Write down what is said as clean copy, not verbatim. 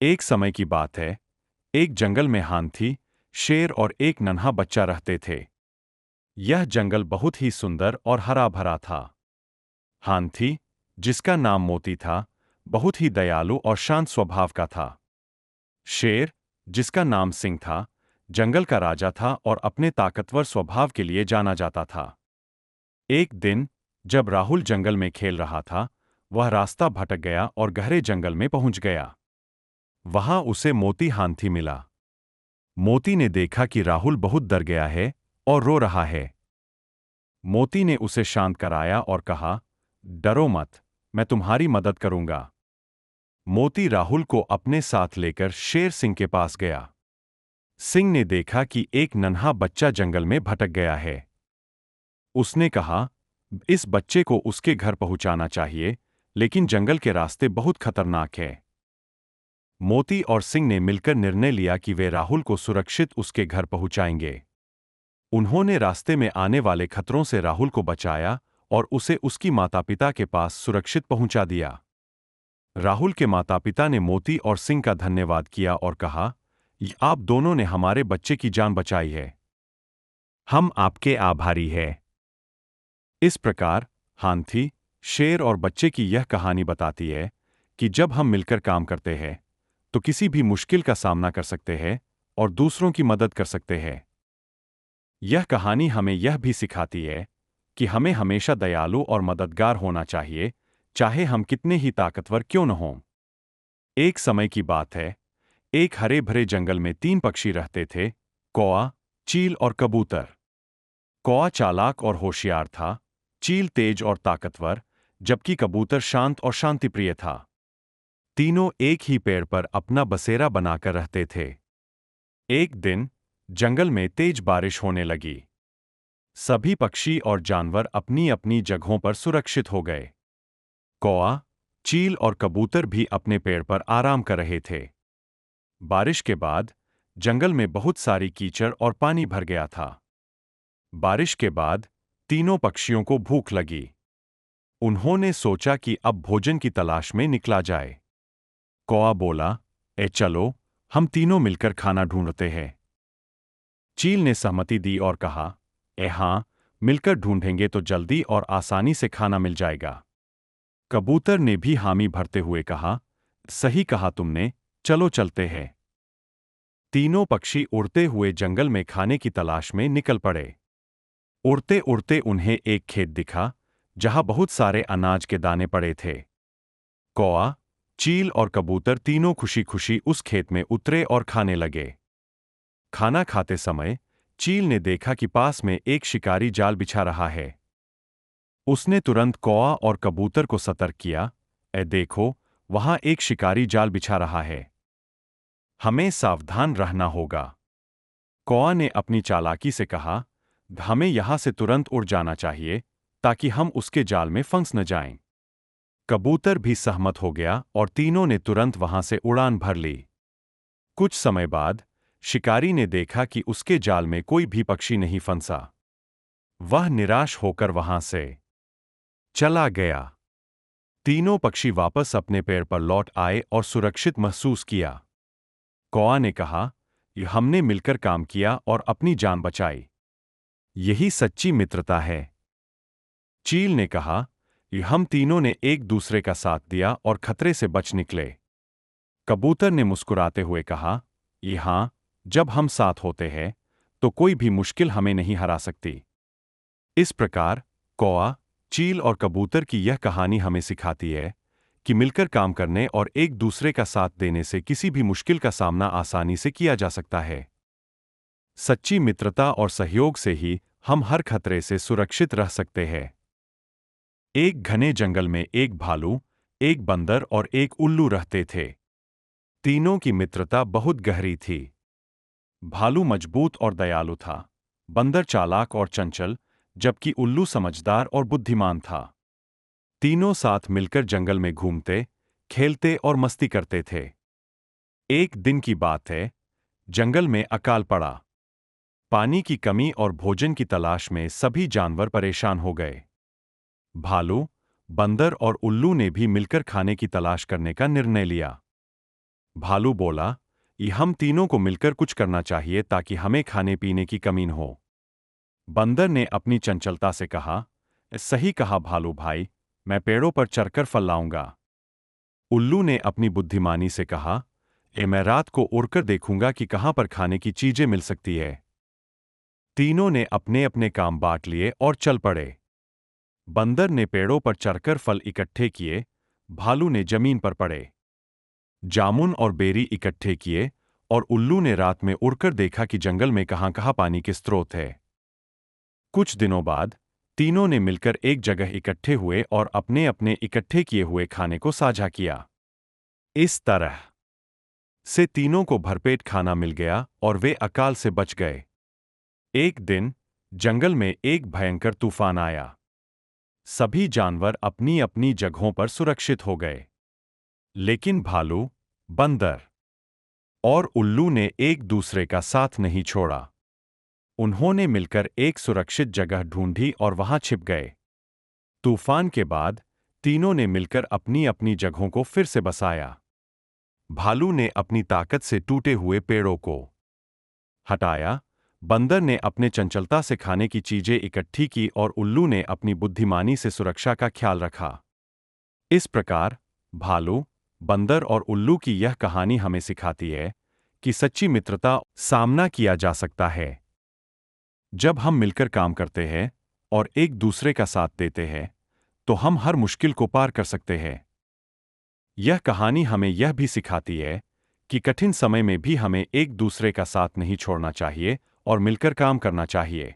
एक समय की बात है। एक जंगल में हाथी, शेर और एक नन्हा बच्चा रहते थे। यह जंगल बहुत ही सुंदर और हरा भरा था। हाथी, जिसका नाम मोती था, बहुत ही दयालु और शांत स्वभाव का था। शेर, जिसका नाम सिंह था, जंगल का राजा था और अपने ताकतवर स्वभाव के लिए जाना जाता था। एक दिन, जब राहुल जंगल में खेल रहा था, वह रास्ता भटक गया और गहरे जंगल में पहुंच गया। वहां उसे मोती हाथी मिला। मोती ने देखा कि राहुल बहुत डर गया है और रो रहा है। मोती ने उसे शांत कराया और कहा, डरो मत, मैं तुम्हारी मदद करूंगा। मोती राहुल को अपने साथ लेकर शेर सिंह के पास गया। सिंह ने देखा कि एक नन्हा बच्चा जंगल में भटक गया है। उसने कहा, इस बच्चे को उसके घर पहुंचाना चाहिए, लेकिन जंगल के रास्ते बहुत खतरनाक है। मोती और सिंह ने मिलकर निर्णय लिया कि वे राहुल को सुरक्षित उसके घर पहुंचाएंगे। उन्होंने रास्ते में आने वाले खतरों से राहुल को बचाया और उसे उसकी माता-पिता के पास सुरक्षित पहुंचा दिया। राहुल के माता-पिता ने मोती और सिंह का धन्यवाद किया और कहा, आप दोनों ने हमारे बच्चे की जान बचाई है। हम आपके आभारी हैं। इस प्रकार, हाथी, शेर और बच्चे की यह कहानी बताती है कि जब हम मिलकर काम करते हैं, तो किसी भी मुश्किल का सामना कर सकते हैं और दूसरों की मदद कर सकते हैं। यह कहानी हमें यह भी सिखाती है कि हमें हमेशा दयालु और मददगार होना चाहिए, चाहे हम कितने ही ताकतवर क्यों न हों। एक समय की बात है। एक हरे भरे जंगल में तीन पक्षी रहते थे, कौआ, चील और कबूतर। कौआ चालाक और होशियार था, चील तेज और ताकतवर, जबकि कबूतर शांत और शांतिप्रिय था। तीनों एक ही पेड़ पर अपना बसेरा बनाकर रहते थे। एक दिन, जंगल में तेज बारिश होने लगी। सभी पक्षी और जानवर अपनी अपनी जगहों पर सुरक्षित हो गए। कौआ, चील और कबूतर भी अपने पेड़ पर आराम कर रहे थे। बारिश के बाद जंगल में बहुत सारी कीचड़ और पानी भर गया था। बारिश के बाद तीनों पक्षियों को भूख लगी। उन्होंने सोचा कि अब भोजन की तलाश में निकला जाए। कौआ बोला, चलो, हम तीनों मिलकर खाना ढूंढते हैं। चील ने सहमति दी और कहा, हाँ, मिलकर ढूंढेंगे तो जल्दी और आसानी से खाना मिल जाएगा। कबूतर ने भी हामी भरते हुए कहा, सही कहा तुमने, चलो चलते हैं। तीनों पक्षी उड़ते हुए जंगल में खाने की तलाश में निकल पड़े। उड़ते उड़ते उन्हें एक खेत दिखा, जहां बहुत सारे अनाज के दाने पड़े थे। कौआ, चील और कबूतर तीनों खुशी खुशी उस खेत में उतरे और खाने लगे। खाना खाते समय चील ने देखा कि पास में एक शिकारी जाल बिछा रहा है। उसने तुरंत कौआ और कबूतर को सतर्क किया, देखो, वहां एक शिकारी जाल बिछा रहा है। हमें सावधान रहना होगा। कौआ ने अपनी चालाकी से कहा, हमें यहां से तुरंत उड़ जाना चाहिए, ताकि हम उसके जाल में फंस न जाएं। कबूतर भी सहमत हो गया और तीनों ने तुरंत वहां से उड़ान भर ली। कुछ समय बाद शिकारी ने देखा कि उसके जाल में कोई भी पक्षी नहीं फंसा। वह निराश होकर वहां से चला गया। तीनों पक्षी वापस अपने पेड़ पर लौट आए और सुरक्षित महसूस किया। कौआ ने कहा, हमने मिलकर काम किया और अपनी जान बचाई। यही सच्ची मित्रता है। चील ने कहा, हम तीनों ने एक दूसरे का साथ दिया और खतरे से बच निकले। कबूतर ने मुस्कुराते हुए कहा, हाँ, जब हम साथ होते हैं, तो कोई भी मुश्किल हमें नहीं हरा सकती। इस प्रकार, कौआ, चील और कबूतर की यह कहानी हमें सिखाती है कि मिलकर काम करने और एक दूसरे का साथ देने से किसी भी मुश्किल का सामना आसानी से किया जा सकता है। सच्ची मित्रता और सहयोग से ही हम हर खतरे से सुरक्षित रह सकते हैं। एक घने जंगल में एक भालू, एक बंदर और एक उल्लू रहते थे। तीनों की मित्रता बहुत गहरी थी। भालू मजबूत और दयालु था, बंदर चालाक और चंचल, जबकि उल्लू समझदार और बुद्धिमान था। तीनों साथ मिलकर जंगल में घूमते, खेलते और मस्ती करते थे। एक दिन की बात है। जंगल में अकाल पड़ा। पानी की कमी और भोजन की तलाश में सभी जानवर परेशान हो गए। भालू, बंदर और उल्लू ने भी मिलकर खाने की तलाश करने का निर्णय लिया। भालू बोला, ये हम तीनों को मिलकर कुछ करना चाहिए ताकि हमें खाने पीने की कमी न हो। बंदर ने अपनी चंचलता से कहा, सही कहा भालू भाई, मैं पेड़ों पर चढ़कर फल लाऊंगा। उल्लू ने अपनी बुद्धिमानी से कहा, मैं रात को उड़कर देखूंगा कि कहां पर खाने की चीजें मिल सकती है। तीनों ने अपने अपने काम बांट लिए और चल पड़े। बंदर ने पेड़ों पर चढ़कर फल इकट्ठे किए, भालू ने जमीन पर पड़े जामुन और बेरी इकट्ठे किए, और उल्लू ने रात में उड़कर देखा कि जंगल में कहां कहां पानी के स्रोत है। कुछ दिनों बाद तीनों ने मिलकर एक जगह इकट्ठे हुए और अपने अपने इकट्ठे किए हुए खाने को साझा किया। इस तरह से तीनों को भरपेट खाना मिल गया और वे अकाल से बच गए। एक दिन जंगल में एक भयंकर तूफान आया। सभी जानवर अपनी अपनी जगहों पर सुरक्षित हो गए, लेकिन भालू, बंदर और उल्लू ने एक दूसरे का साथ नहीं छोड़ा। उन्होंने मिलकर एक सुरक्षित जगह ढूंढी और वहां छिप गए। तूफान के बाद तीनों ने मिलकर अपनी अपनी जगहों को फिर से बसाया। भालू ने अपनी ताकत से टूटे हुए पेड़ों को हटाया, बंदर ने अपने चंचलता से खाने की चीजें इकट्ठी की और उल्लू ने अपनी बुद्धिमानी से सुरक्षा का ख्याल रखा। इस प्रकार भालू, बंदर और उल्लू की यह कहानी हमें सिखाती है कि सच्ची मित्रता सामना किया जा सकता है जब हम मिलकर काम करते हैं और एक दूसरे का साथ देते हैं, तो हम हर मुश्किल को पार कर सकते हैं। यह कहानी हमें यह भी सिखाती है कि कठिन समय में भी हमें एक दूसरे का साथ नहीं छोड़ना चाहिए और मिलकर काम करना चाहिए।